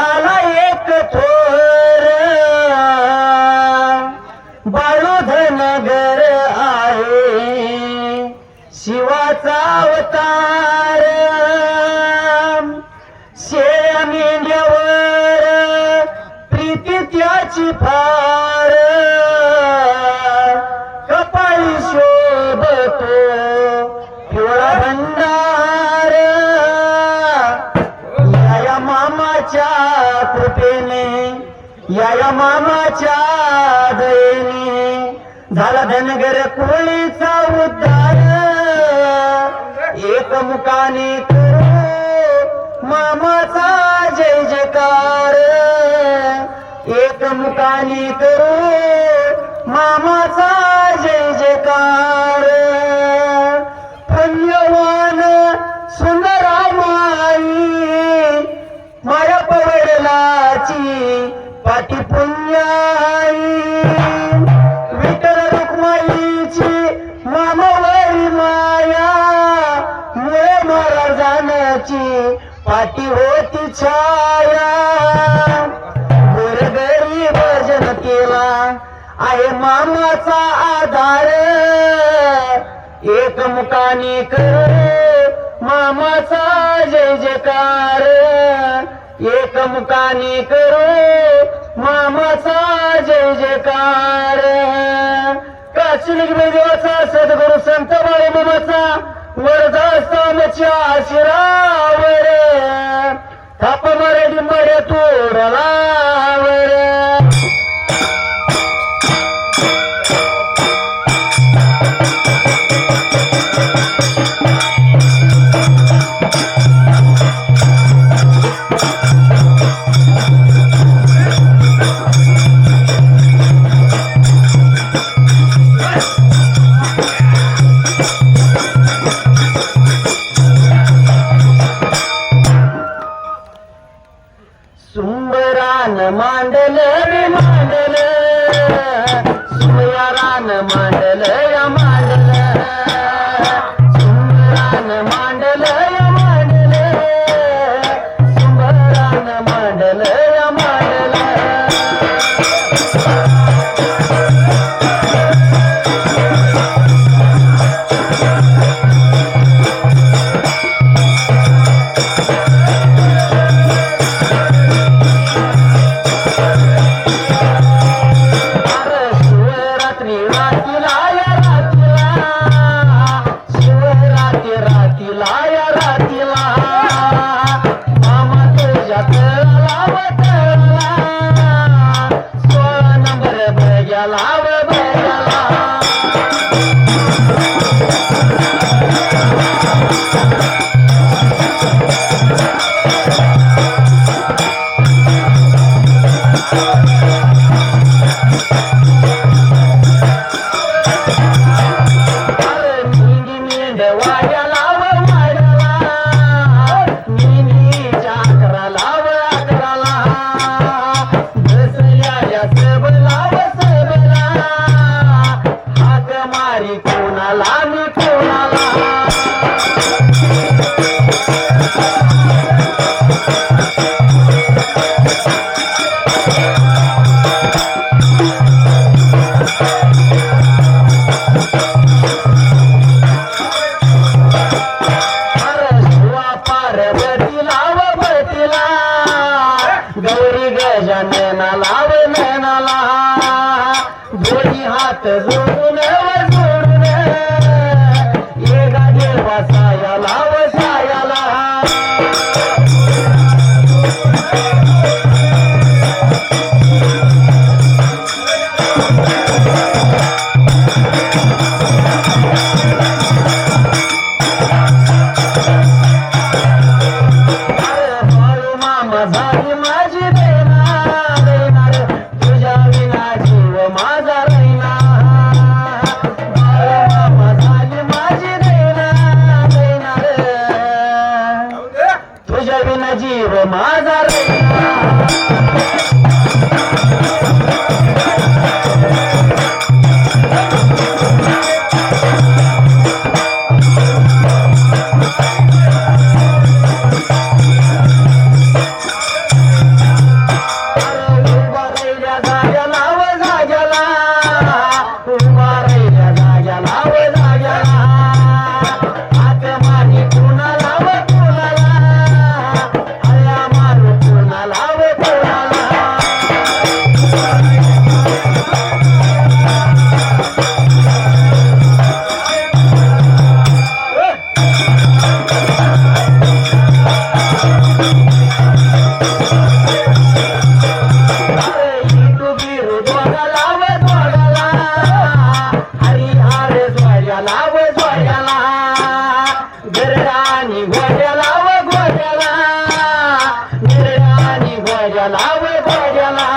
झाला एक थोर बाळूधनगर आहे शिवाचा अवतार शेळ्या मेंढ्यावर प्रीती त्याची फार कपाळी शोभतो पिवळा भंडार या मामाच्या कृपेने या मामाच्या दयेने झाला धनगर कोळीचा उद्धार एकमुखाने करू मामाचा जय जयकार एकमुखाने करू मामाचा जय जयकार पुण्यवान सुंदरा माई माया पवडलाची पाठी पुण्याई विठ्ठल रुक्माईची मामावरी माया मुळे महाराजांची पाठी होती छाया गोरगरीब जनतेला आहे मामाचा आधार एकमुखाने कर मामाचा जय जयकार एकमुखाने करू मामाचा जय जयकार काशीलिंग देवाचा सद्गुरु संत बाळे मामाचा वरदास्तामच्या शिरावर थाप मराठी मड्या तोडलावर सुंदरान मांडल रे मांडल सुयारान मांडल या मांडल सुंदरान मांडल या मांडल सुंदरान मांडल या मांडल गौरी गजानना लाव नैनाला दोन्ही हात जोडून जोडून ये गाडे वासाया लाव सायाला जीव माझा गजाला व गजाला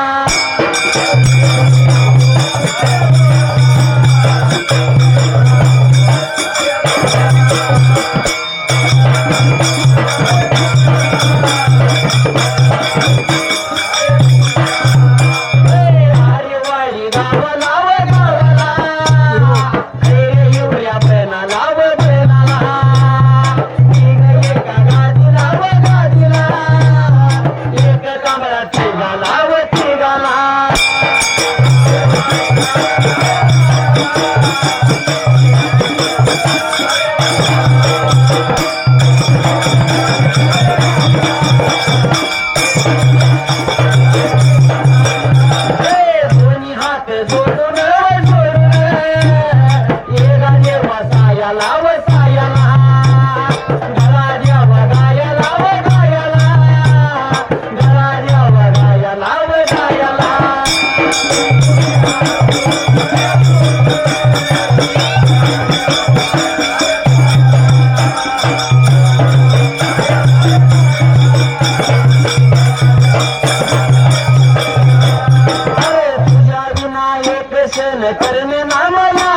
करने नामला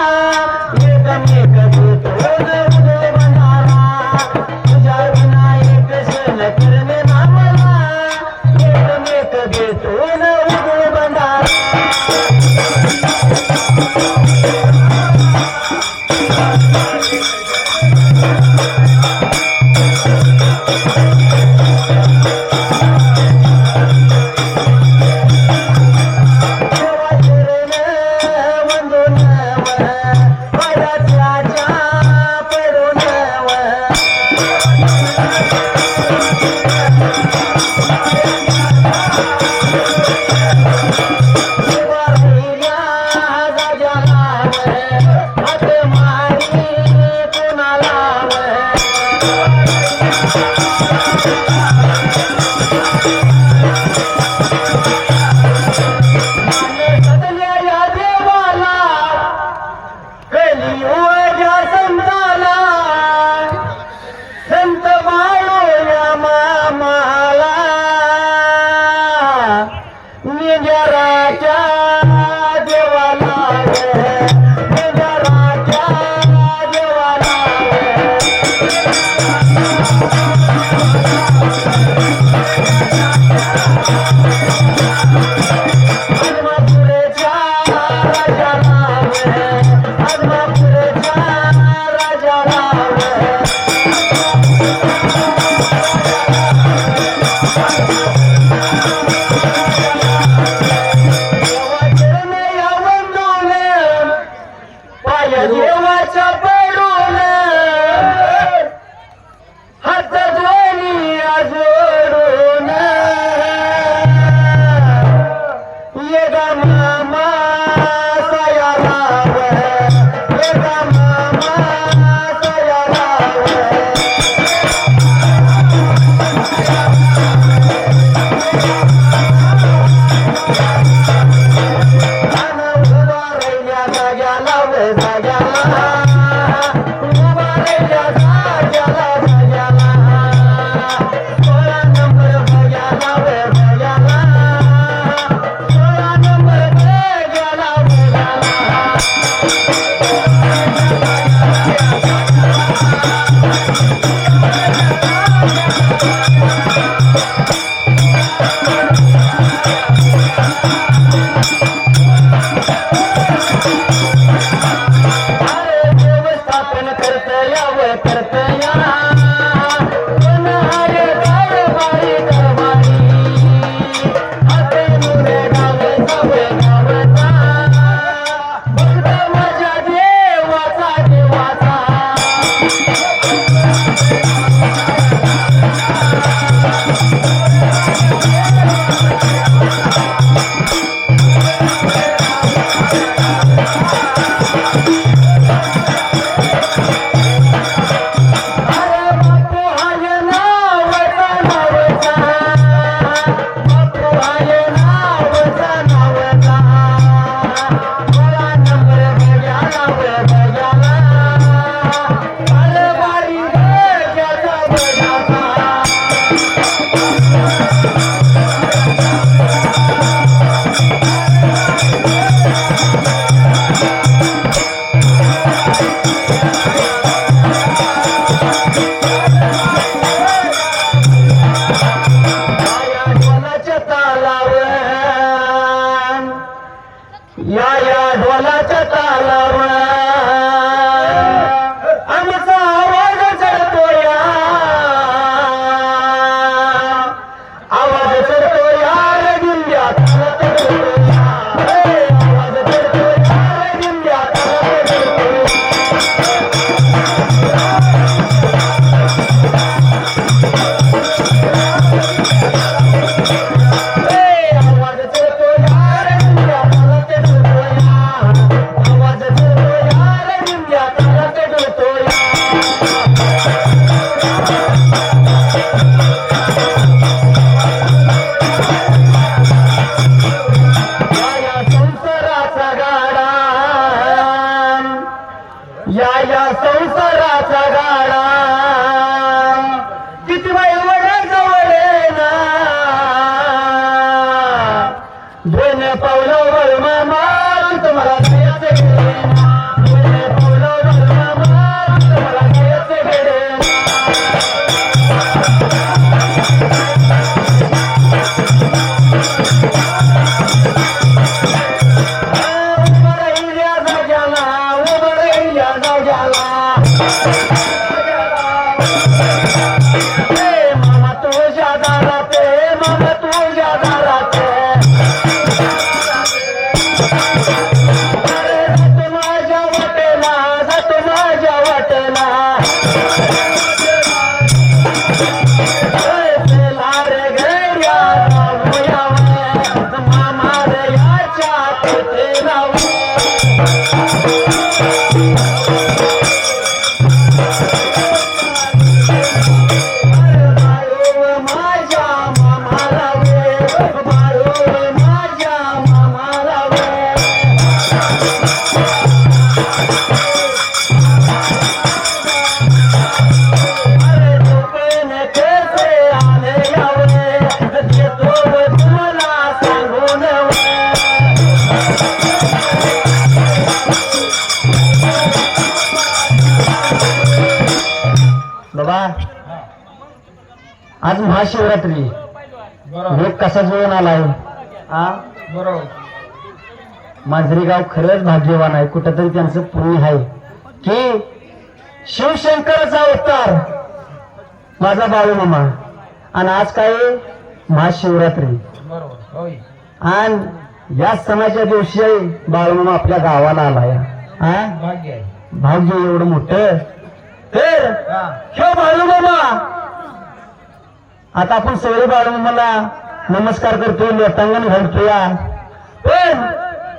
एकमेक देतो बंधारा तुझ्या विना एक शन करणे नामला एकमेक देतो बंधारा देवाच्या पडून हात दोन्ही जोडून ये गा मामा सया लाव ये गा मामा सया लाव दोन पावलं वळ मामा तुम्हाला जायचं गेडेना दोन पावलं वळ मामा तुम्हाला जायचं गेडेना मामा तुझ्या दारात मामा तुझ्या दारात जातो माझ्या वाटेला जातो माझ्या वाटेला रे गैऱ्या मामा रे याच्या तेला आज महाशिवरात्री लोक कसा जुळून आलाय बरोबर मांजरी गाव खरंच भाग्यवान आहे कुठंतरी त्यांचं पुण्य आहे की शिवशंकराचा अवतार माझा बाळूमामा आणि आज काय महाशिवरात्री बरोबर होय आणि या सणाच्या दिवशी बाळूमामा आपल्या गावाला आलाय भाग्य आहे भाग्य एवढं मोठं तर हे बाळूमामा आता आपण सगळे बाळूमामाला नमस्कार करतोय लोटांगण घालतोय पण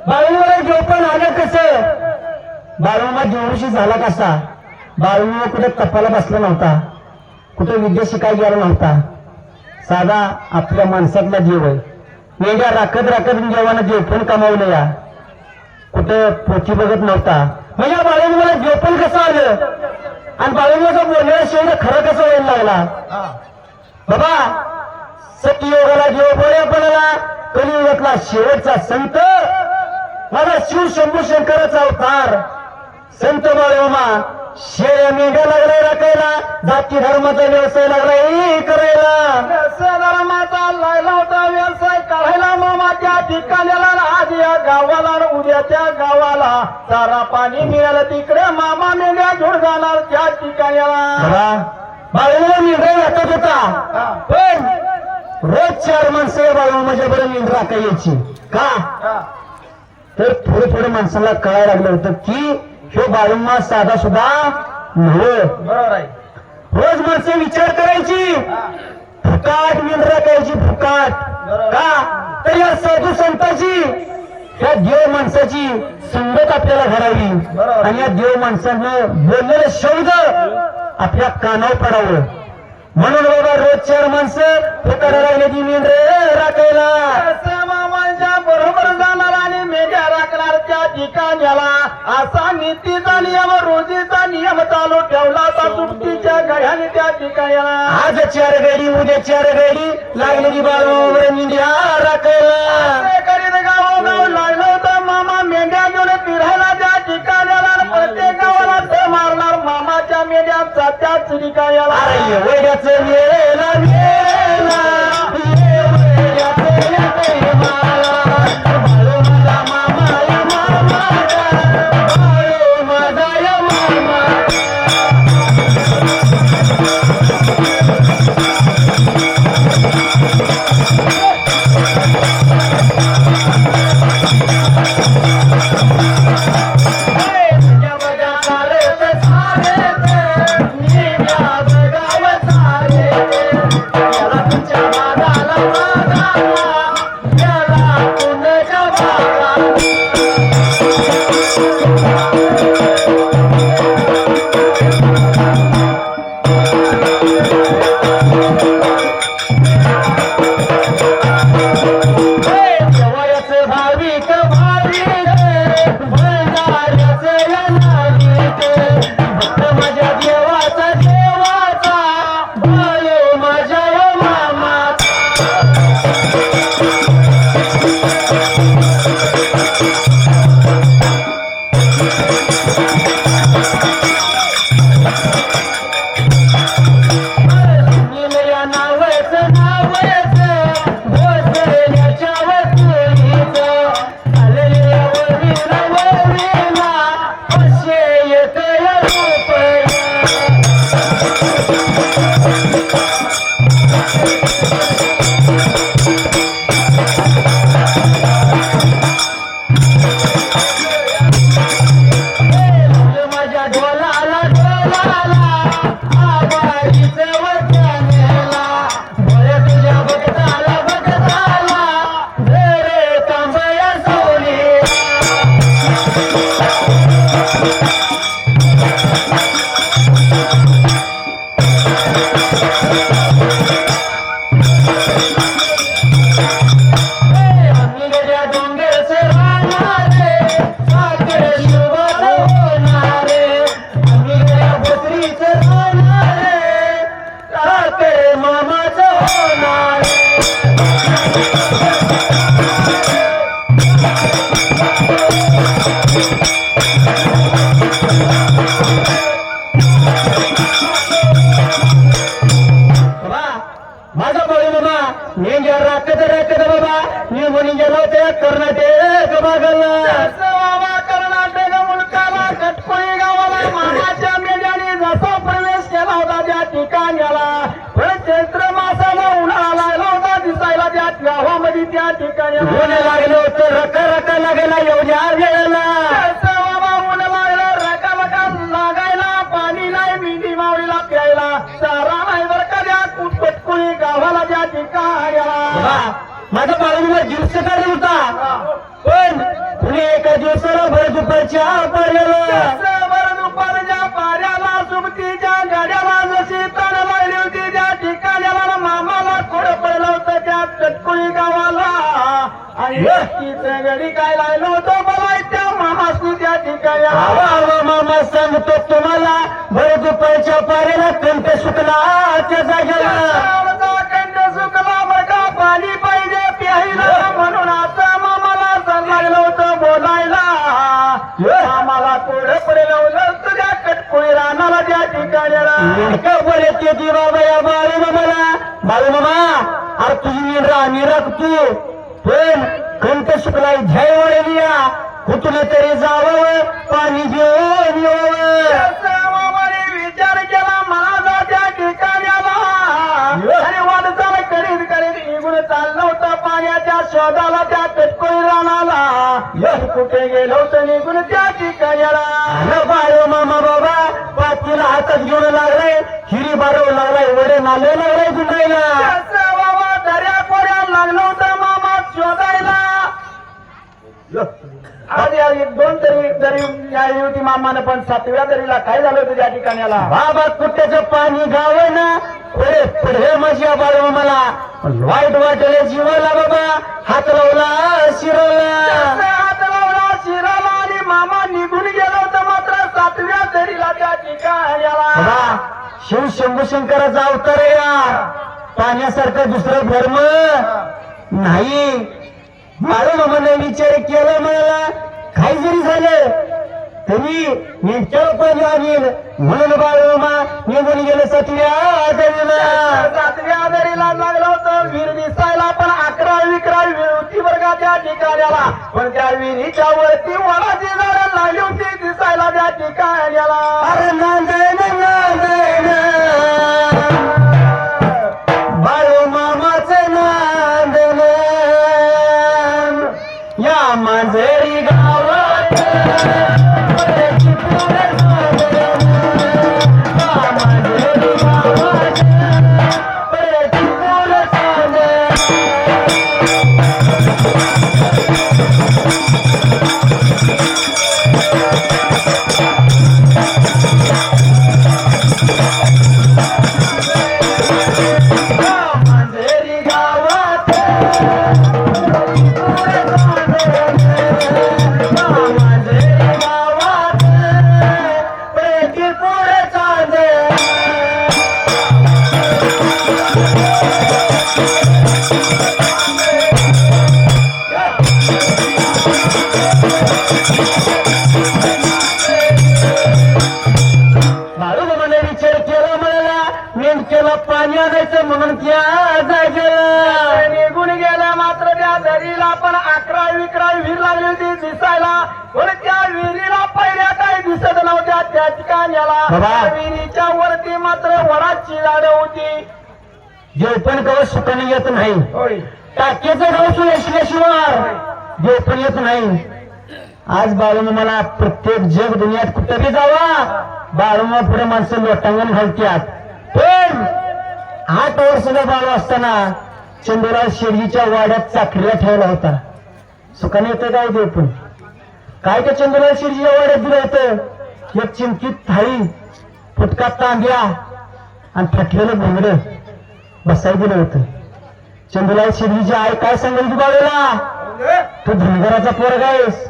बाळूमाला जेव पण आलं कसं बाळूमामा जेवढीशी झाला कसा बाळूमामा कुठे तपाला बसला नव्हता कुठे विद्या शिकायला गेला नव्हता साधा आपल्या माणसातला जीव आहे मेंढ्या राखत राखत जेवणानं जेव पण कमावलं या कुठं पोथी बघत नव्हता म्हणजे बाळूमाला जेव पण कसं आलं आणि बाळूमाचं बोलण्याला शेवट खरं कसं व्हायला लागला बाबा सत्ययोगाला जेव बोळ्यापणाला कलियुगातला शेवटचा संत माझा शिव शंभू शंकराचा अवतार संत बाळूमामा शेळ्या मेंढ्या लागलाय राखायला जाती धर्माचा व्यवसाय लागलाय करायला धर्माचा लागला होता व्यवसाय करायला मामा त्या ठिकाण्याला आज या गावाला उद्या त्या गावाला चारा पाणी मिळालं तिकडे मामा मेंढ्या घेऊन जाणार त्या ठिकाण्याला बाळूमामा मेंढ्या राखत होता पण रोज 4 माणसं बाळूमामाच्या बरं मेंढ राखायची का तर थोडं थोडं माणसाला कळायला लागलं होतं की हे बाळूमामा साधा सुद्धा नव्हे बरोबर आहे रोज माणसं विचार करायची फुकाट मेंढ राखायची फुकाट का तर या साधू संतांची या देव माणसाची संगत आपल्याला घडावी आणि या देव माणसानं बोललेले शब्द आपल्या कानावर पडावं म्हणून बाबा रोज 4 माणसं फुकाडा लागल्याची मेंढ राखायला मामांच्या बरोबर जाणार आणि मेंढ्या राखणार त्या ठिकाण्याला असा नीतीचा नियम रोजीचा नियम चालू ठेवला होता सुट्टीच्या गळ्याने त्या ठिकाण्याला आज 4 गाडी उद्या 4 गाडी लागलेली बाळूमामा मेंढ्या राखायला करीत गावोगाव लागलं होतं मामा मेंढ्या घेऊन फिरायला त्या ठिकाण्याला प्रत्येक गावाला ते मारणार मामाच्या मेंढ्यांचा त्याच ठिकाण्याला वैद्याचं वेळेला वेळेला निघून गेला होता कर्नाटक भागाला. बाबा कर्नाटक मुलकाला कटकोळी गावाला मामाच्या मेढ्याने जसा प्रवेश केला होता त्या ठिकाण्याला पण चैत्र मासाला उन्हाळा लागला होता दिसायला त्या गावामध्ये त्या ठिकाणी ऊन लागलं होतं रका रका लागायला एवढ्या वेळेला. बाबा ऊन लागलं रका रका लागायला पाणी नाही मिठी मावळीला प्यायला चारा नाही बरं का त्या कटकोळी गावाला त्या ठिकाण्याला. माझा बाळूला दिवस काढला होता पण कुणी एका दिवसाला भर दुपारच्या पाण्याला बरं दुपारच्या पाऱ्याला सुमतीच्या गाड्याला जशी तण लागली होती त्या ठिकाण्याला मामाला खोडं पडलं होतं त्या कटकुळी गावाला आणि तीच गडी काय लागलं होतं मला त्या मामासनी त्या ठिकाणी. आवा मामा सांगतो तुम्हाला भर दुपारच्या पाऱ्याला कंठ सुकला त्या जागेला. कंठ सुकला बघा पाणी पाहिजे प्यायला म्हणून आता मामाला लागलं होतं बोलायला. मामाला कोड पडलं तुझ्या कटकुळी रानाला त्या ठिकाण्याला. बोले ते ती बाबा या बाळू मामाला बाळू मामा अरे तुझी मी राखतो पण कंठ सुकलाय ध्याय वळली या कुठलं तरी जावं पाणी घेऊन यावं. मामाने विचार केला माझा त्या ठिकाण्याला आणि वाटचाल करीत करीत निघून चाललं होतं पाण्याच्या शोधाला त्या कटकोळी रानाला. कुठे गेलो होतं निघून त्या ठिकाण्याला. बाळू मामा बाबा पातीला हातात घेऊन लागलाय हिरी बारव लागलाय वडे नाले लागलाय गुंडायला. बाबा दर्या कोऱ्या लागलं होतं मामा शोधायला. आधी दोन तरी दरी आली होती मामानं पण सातव्या दरीला काय झालं होतं त्या ठिकाण्याला. बाबा कुठ्याचं पाणी गाव ना पुढे पुढे माझ्या बाळू मामाला वाईट वाटले जीवाला बाबा हात लावला शिरवला. हात लावला शिराला आणि मामा निघून गेला होता मात्र सातव्या दरीला त्या ठिकाण्याला. बाबा शिव शंभू शंकराचा अवतार या पाण्यासारखं दुसरं धर्म नाही. बाळू मामाने विचार केला मला काही जरी झालं तरी नेमक्या पाणी आणील म्हणून बाळू मामा निघून गेले सातव्या दरीला. सातव्या दरीला लागलं होतं वीर दिसायला पण 11-11 विहीर होती बरं का त्या ठिकाण्याला. पण त्या विहिरीच्या वरती वडाची झाडं लागली होती दिसायला त्या ठिकाण्याला. अरे नांदेन नांदेन बाळू मामाचं नांदेन या मांजरी गावात पुढे नांदेन या मांजरी गावात पुढे नांदेन. मांजरी गावात मांजरी गावात प्रेती पुढे चांदेल. बाळू मामाने विचार केला मला नेमक्याला पाणी आणायचं म्हणून त्या जागेला निघून गेल्या मात्र त्या दरीला पण 11-11 विहीर लागली होती दिसायला. पण त्या विहिरीला पहिल्या काही दिसत नव्हत्या त्या ठिकाण्याला. बाबा. त्या विहिरीच्या वरती मात्र वडाची झाडं होती. देव पण कवच सुखाने येत नाही. होय टाक्याचं गाव सुशिवाय देव पण येत नाही. आज बाळूमामाला प्रत्येक जग दुनियात कुठं बी जावा बाळूमा पुढे माणसं लोटांगण घालत्यात. पण 8 वर्षाचा बाळू असताना चंदूराव शेरजीच्या वाड्यात चाकरीला ठेवला होता. सुखाने येतं काय देव पण काय त्या चंदूराव शेरजीच्या वाड्यात दिलं होतं एक चिमकीत थाळी फुटका तांब्या आणि फाटलेलं घोंगडं बसाय दिलं होतं. चंदूराव शेरजीची आई काय सांगेल तू बाळूला तू धनगराचा पोरगा आहेस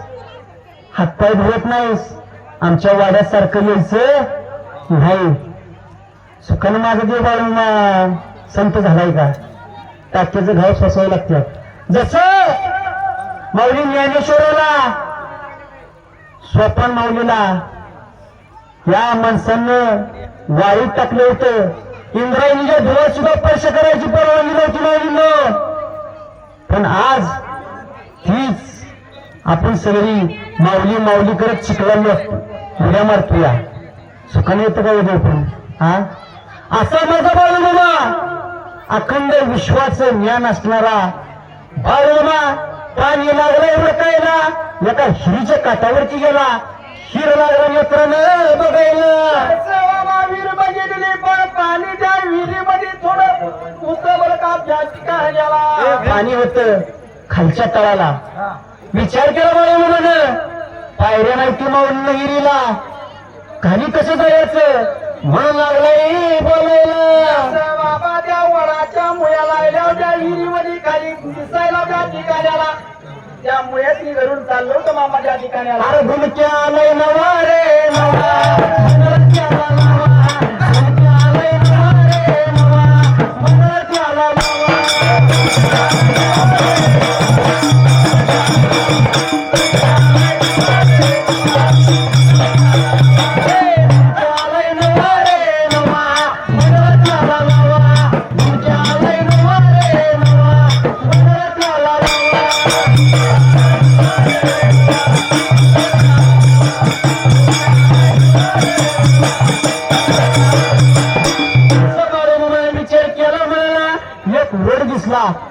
हातपाय धुवत नाहीस आमच्या वाड्यात सारखं यायचं नाही. सुखानं माझा देव बाळू संत झालाय का टाक्याचं घाव फसवावं लागतात. जसं माऊली ज्ञानेश्वराला सोपान माऊलीला या माणसानं वाळीत टाकलं होतं. इंद्रायणीच्या धुवात सुद्धा स्पर्श करायची परवानगी नव्हती माऊलीनं. पण आज तीच आपण सगळी माऊली माऊली करत शिकलेलो उड्या मारतोया सुखाने येतं का उद्या पण हा असा माझा बाळूमामा अखंड विश्वाचं ज्ञान असणारा बाळूमामा पाणी लागलं एवढं काय ना एका हिरीच्या काठावरती गेला हिर लागला मित्रानं बघायला विहीर बघितली पण पाणी त्या विहिरीमध्ये थोडं उतरलं का जास्त काय गेला पाणी होतं खालच्या तळाला विचार केला बाळूमामानं पायऱ्या नाही ती माऊन हिरीला खाली कसं जायचं म्हणून लागलाय बोलायला बाबा त्या वडाच्या मुळ्या लागल्या त्या विहिरीमध्ये खाली दिसायला त्या ठिकाण्याला त्या मुळ्यातली घरून चाललो होतं मामा त्या ठिकाण्याला अरे भूमक्या आलंय नवा रे नवा भूमक्याला नवा भूमक्या आलंय नवा रे नवा भूमक्याला नवा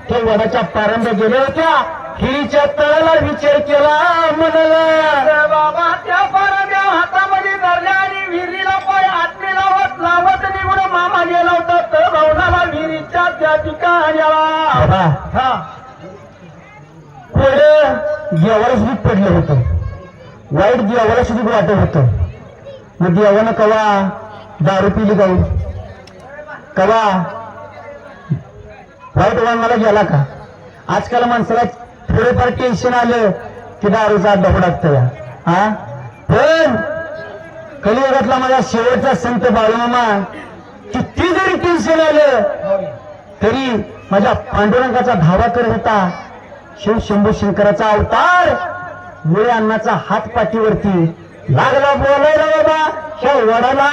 त्या वडाच्या पारंब्या गेल्या होत्या हिरीच्या तळाला विचार केला म्हणाला बाबा त्या पारंब्या हातामध्ये धरल्या आणि विहिरीला पाय आतली लावत लावत निघून मामा गेला होता तर भावनाला विहिरीच्या त्या ठिकाण्याला बाबा कोरडं देवाला सुद्धा पडलं होतं वाईट देवाला सुद्धा वाटत होतं मग देवानं कवा दारू पिली जाऊ कवा वाईट वागण्याला गेला का आजकाल माणसाला थोडेफार टेन्शन आलं की दारूचा अड्डा उडाकतं या हा पण कलियुगातला माझा शेवटचा संत बाळूमामा किती जरी टेन्शन आलं तरी माझ्या पांडुरंगाचा धावा करत होता शिव शंभू शंकराचा अवतार मुळे अन्नाचा हात पाठीवरती लागला बोलायला बाबा ह्या वडाला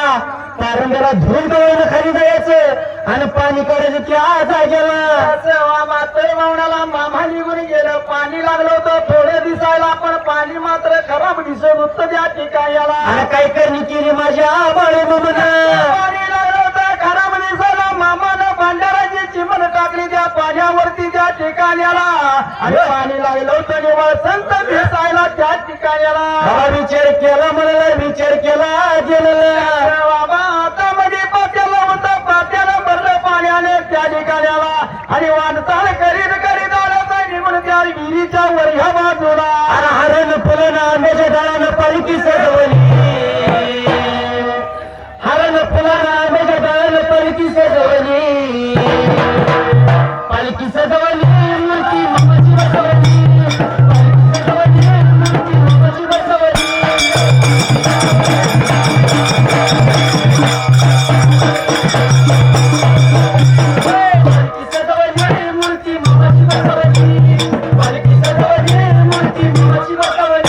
पारंब्याला धुवून डोळ्यानं खाली जायचं आणि पाणी काढायचं त्या जागेला मात्र मावण्याला मामा निघून गेलं पाणी लागलं होतं थोडं दिसायला पण पाणी मात्र खराब दिसत होतं त्या ठिकाणाला आणि काय करणी केली माझ्या बाळूमामानं पाणी लागलं होतं खराब दिसायला मामानं भांडाराची चिमण टाकली त्या पाण्यावरती त्या ठिकाणाला आणि पाणी लागलं होतं निवळ संत दिसायला त्या ठिकाणाला बाबा विचार केला म्हणाला विचार केला गेलेला बाबा हातामध्ये पात्याला होतं पात्याला भरलं पाण्याने त्या ठिकाणाला आणि वाटचाल करीत करीत आलं निघून त्या विहिरीच्या वर ह्या बाजूला हरण फुलं आंब्याच्या डाळानं पालखी सजवली हरण फुलं आंब्याच्या डाळानं पालखी सजवली पालखी सजवली मूर्ती मामाची बसवली पालखी सजवली मूर्ती मामाची बसवली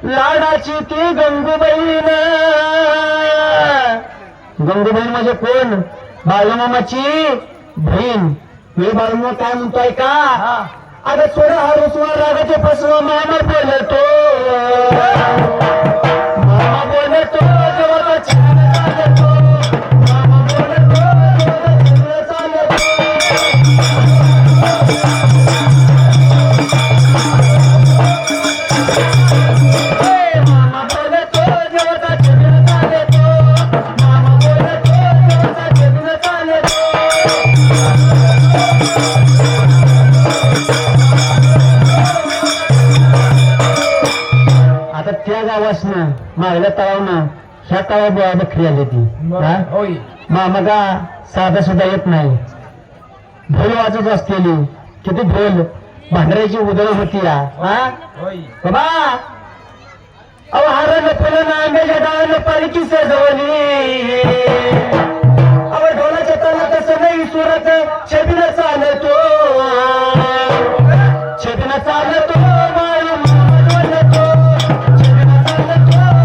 लाडाची ती गंगूबाईन गंगूबाई म्हणजे कोण बाळूमामाची बहीण मी बाळूमामा काय म्हणतोय का अगं थोडं हरुसवा रागाचे फसवा मामा बोलतो मामा बोलतो जेव्हा तो छान चालतो मामा बोलतो जेव्हा चालतो आता त्या गावासनं मागल्या तळावनं ह्या तळाव बकरी आली ती मामा का साधा सुद्धा येत नाही ढोल वाजत असलेली किती ढोल भांडऱ्याची उदळ होती या बाबा अहो हरण फुलं आंब्याच्या डाळानं पालखी सजवली अहो ढोलाच्या ताला तसं नाही सुरत छबिनं चालतो छबिनं चालतो बाळू मामा डोलतो छबिनं चालतो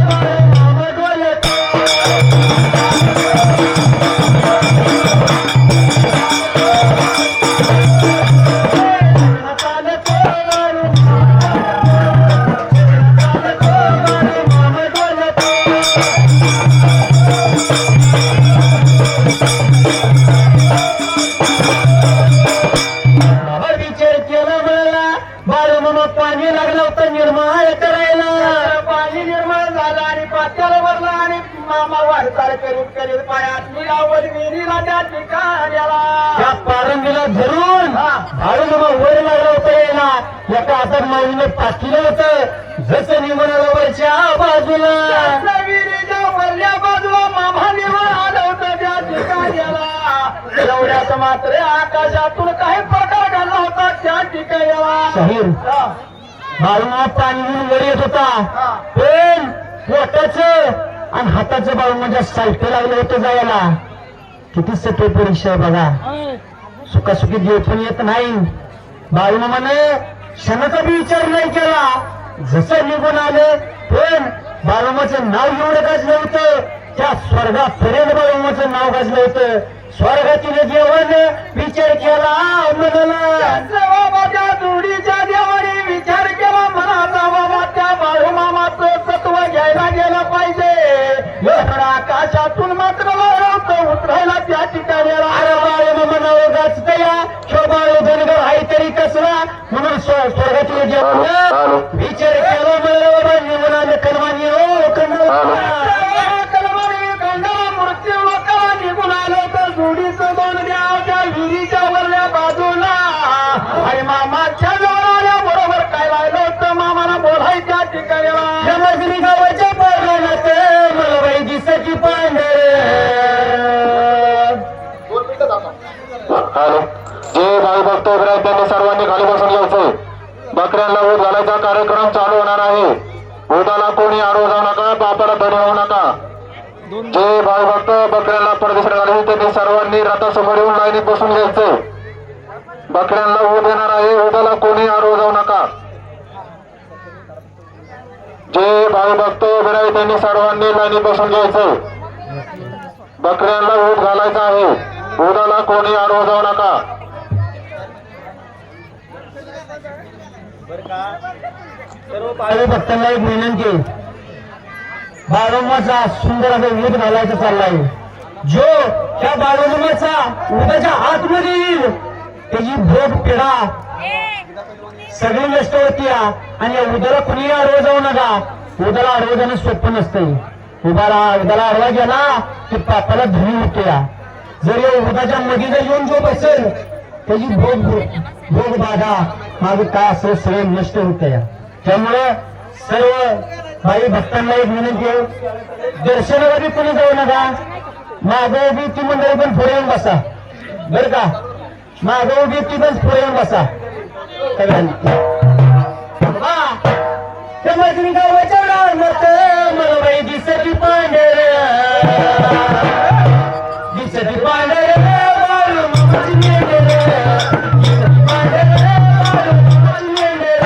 मामा वाटचाल करीत करीत पायात निघावत विहिरीला त्या ठिकाण्याला त्या पारंबीला धरून बाळूमामा वर लागला होता यायला. एका हातात माऊलीने पाठीलं होतं. जसं निघून आलं वरच्या बाजूला विहिरीच्या वरल्या बाजूला मामा निघून आलं होतं त्या ठिकाण्याला. एवढ्यात मात्र आकाशातून काही प्रकार घडला होता त्या ठिकाण्याला. शाहीर बाळूमामा पाणी घेऊन वर येत होता. पण पोटाचं आणि हाताचं बाळूमाच्या साहित्य लागलं होतं जायला. किती सटो परीक्षा बघा. सुखासुखी देव पण येत नाही. बाळूमामाने क्षणाचा बी विचार नाही केला. जसं निघून आले पण बाळूमाचं नाव एवढं गाजलं होतं. त्या स्वर्गापर्यंत बाळूमाचं नाव गाजलं होतं. स्वर्गातील देवान विचार केला म्हणाला माझ्या जोडीच्या देवाने विचार केला म्हणाला बाबा त्या बाळूमामाचं तत्व घ्यायला गेलं पाहिजे. एवढा आकाशातून मात्र लढवतं उतरायला त्या ठिकाणी. अरे बाळूमामा नाव गाजत या किंवा बाळू धनगर आहे तरी कसला म्हणून स्वर्गातील देवानं विचार केला म्हणलं बाबा निघून आले कलमानी हो मृत्यू लोकांना निघून आलं तर जोडीचं दोन द्या त्या विहिरीच्या वरल्या बाजूला. आणि मामाच्या जवळ आल्या बरोबर काय लागलं होतं मामाला बोलायच्या ठिकाणी. मजनी गावाच्या पारणात मला बाई दिसाची पांढर. जे भाई भक्त उभे आहेत त्यांनी सर्वांनी खाली बसून घ्यायचंय. बकऱ्यांना ऊद घालायचा कार्यक्रम चालू होणार आहे. उदाला कोणी आडवं जाऊ नका, पापाला धनी होऊ नका. जे भाई भक्त बकऱ्यांना परदेशात घालायचे त्यांनी सर्वांनी रथासमोर येऊन लाईनीत बसून घ्यायचंय. बकऱ्यांना ऊद येणार आहे. उदाला कोणी आडवं जाऊ नका. जे भाई भक्त उभे आहेत त्यांनी सर्वांनी लाईनीत बसून घ्यायचंय. बकऱ्यांना ऊद घालायचा आहे. उदाला कोणी आडवं जाऊ नका. सर्व बाळू भक्तांना एक विनंती. बाळूमाचा सुंदर असा ऊद घालायचा चाललाय. जो त्या बाळूमाचा उदाच्या आतमध्ये येईल त्याची भोग पिढा सगळी नष्ट होती. आणि या उदाला कुणी आडवं जाऊ नका. उदाला आडवं जाणं सोपं नसतंय. उदाला आडवा गेला की पापाला धनी होते. जर या उदाच्या मध्ये जर येऊन जो बसेल त्याची भोग बाधा मागे काय असेल सगळं नष्ट होत. त्यामुळे सर्व भाई भक्तांना एक विनंती आहे. दर्शनाला बी कोणी जाऊ नका. मागे उभी ती मंडळी पण पुढे येऊन बसा बर का. मागे उभी ती पण पुढे येऊन बसा सगळ्यांनी. त्या मैत्रिणी गावाच्या मत मला बाई दिसती पांढर दिसती पांढर बाळूमामाची मेंढर दिसती पांढर बाळूमामाची मेंढर.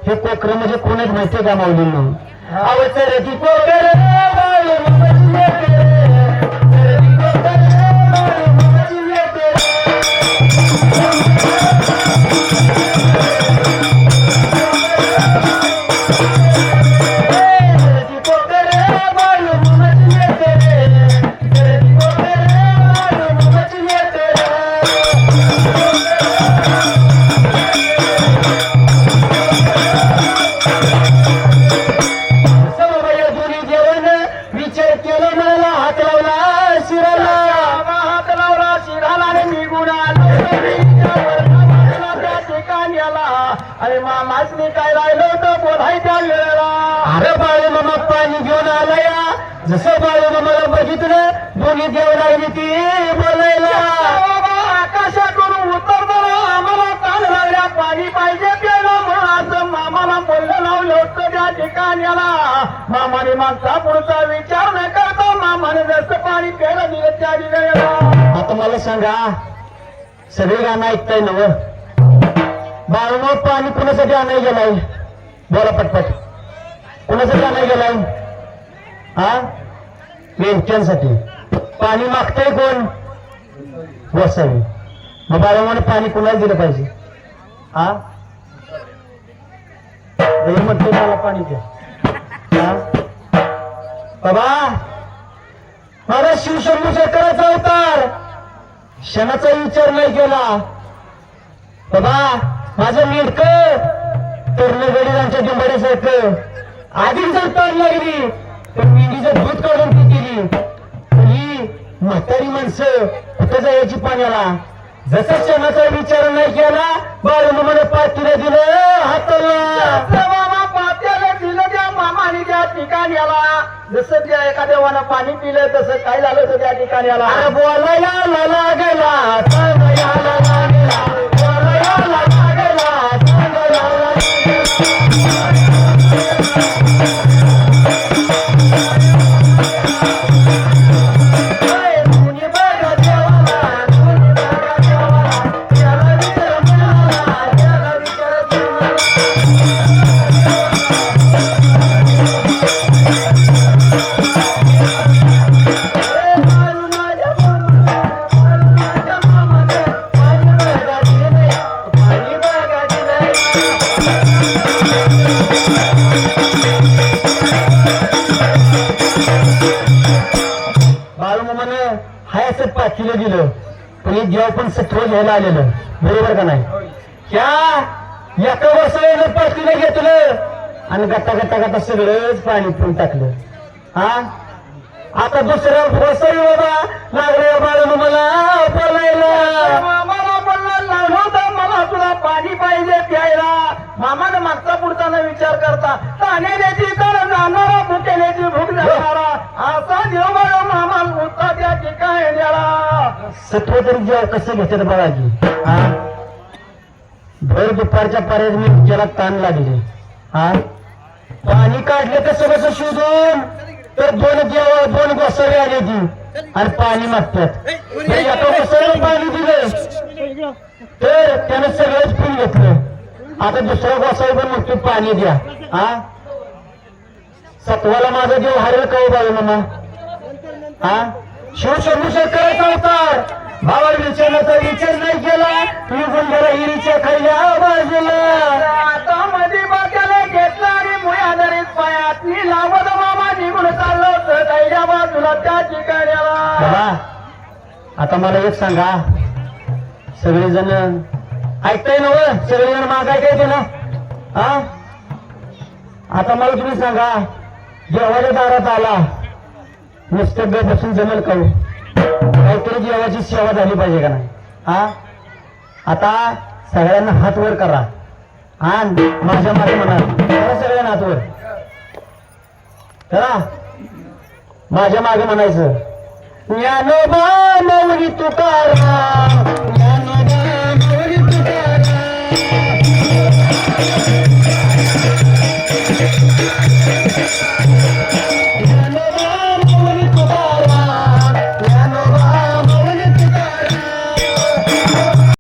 हे कोकर म्हणजे कोण आहेत माहितीये का माऊलींना. अवचरती कोकर बाळूमामाची मेंढर, चरती कोकर बाळूमामाची मेंढर. चरती कोकर बाळूमामाची मेंढर, चरती कोकर बाळूमामाची मेंढर. विचार केला मला हात लावला शिराला. हात लावला शिराला आणि निघून आलो त्या ठिकाणी आला. अरे मामासनी काय राहिलं होतं बोलायच्या वेळेला. अरे बाळूमामा पाणी घेऊन आला या. जसं बाळूमामाला बघितलं दोन्ही देव लागली ती बोलायला. आकाशातून उतरताना आम्हाला कान लागल्या पाणी पाहिजे प्यायला म्हणून असं मामाला बोललं लावलं होतं त्या ठिकाणी आला. मामाने मागचा पुढचा विचार न करता मामाने जसं पाणी प्यायला दिलं त्या ठिकाणी. आता मला सांगा सगळे गाणं ऐकताय नव. बाळूमामा पाणी कुणासाठी आणायला गेलाय बोला पटपट. कुणासाठी आणायला गेलाय. हा मेंढ्यांसाठी. पाणी मागतंय कोण? गोसावी. मग बाळूमाने पाणी कुणाला दिलं पाहिजे? हा म्हणते मला पाणी द्या. हा? बाबा मला शिवशंभू शेतकऱ्याचा अवतार क्षणाचा विचार नाही केला. बाबा माझं मिडक तरुण गडीरांच्या दिंबाड्यासारखं आधी जर तोड लागली तर मेंढीचं दूध काढून ती केली. ही म्हातारी माणसं कुठं जायची पाण्याला? जसं क्षणाचा विचार नाही केला बाळू मला पातीला दिलं हाताला. मामा पात्याला दिलं त्या मामाने त्या ठिकाण्याला. जसं त्या एका देवानं पाणी पिलं तसं काय झालं होतं त्या ठिकाण्याला. अरे बोलायला लागला सांगायला लागला बोलायला लागला सांगायला पाचीला दिलं पण हे जेव्हा पण सत्व घ्यायला आलेलं बरोबर का नाही? त्या एका वर्षाला पाचीला घेतलं आणि गट्टा गट्टा गट्टा सगळंच पाणी पिऊन टाकलं. हा आता दुसऱ्या वसई बाबा लागले बाळू मला बोलायला. मामाला बोलला नव्हता मला तुला पाणी पाहिजे प्यायला. मामानं मागचा पुढचा विचार करता पाण्याची तर जाणारा भुकेल्याची भूक जाणारा असा देव मामा होता त्या ठिकाणी गेला. सत्व तरी जेव्हा कसं घेतात बाळाजी. हा भर दुपारच्या पाऱ्यात मी ज्याला ताण लागले. हा पाणी काढले कसं कसं शोधून तर दोन गोसावी आली ती आणि पाणी मागतात. एका गोसावीला पाणी दिलं तर त्यानं सगळंच पिऊन घेतलं. आता दुसरा गोसावी पण म्हणतो पाणी द्या. हा सत्वाला माझा देव हरेल का बाळू मामा? हा शिवशंभू शेतकऱ्याचा अवतार भावा विचारण्याचा विचार नाही केला. निघून गेला हिरीच्या खायला बाजूला. आता मध्ये बाक्याला घेतला आणि मुळे आधारित पायात मी लावत मामा निघून चाललो होतं कायच्या बाजूला त्या ठिकाण्याला. बाबा आता मला एक सांगा सगळेजण ऐकताय ना व? सगळेजण मागाय काय ना? हा आता मला तुम्ही सांगा देवाच्या दारात आला नुसतं ग बसून जमेल का? काहीतरी देवाची सेवा झाली पाहिजे का नाही? हा आता सगळ्यांना हात वर करा आणि माझ्या मागे म्हणा सगळ्यांना हात वर करा. माझ्या मागे म्हणायचं ज्ञानोबा मौली तुकाराम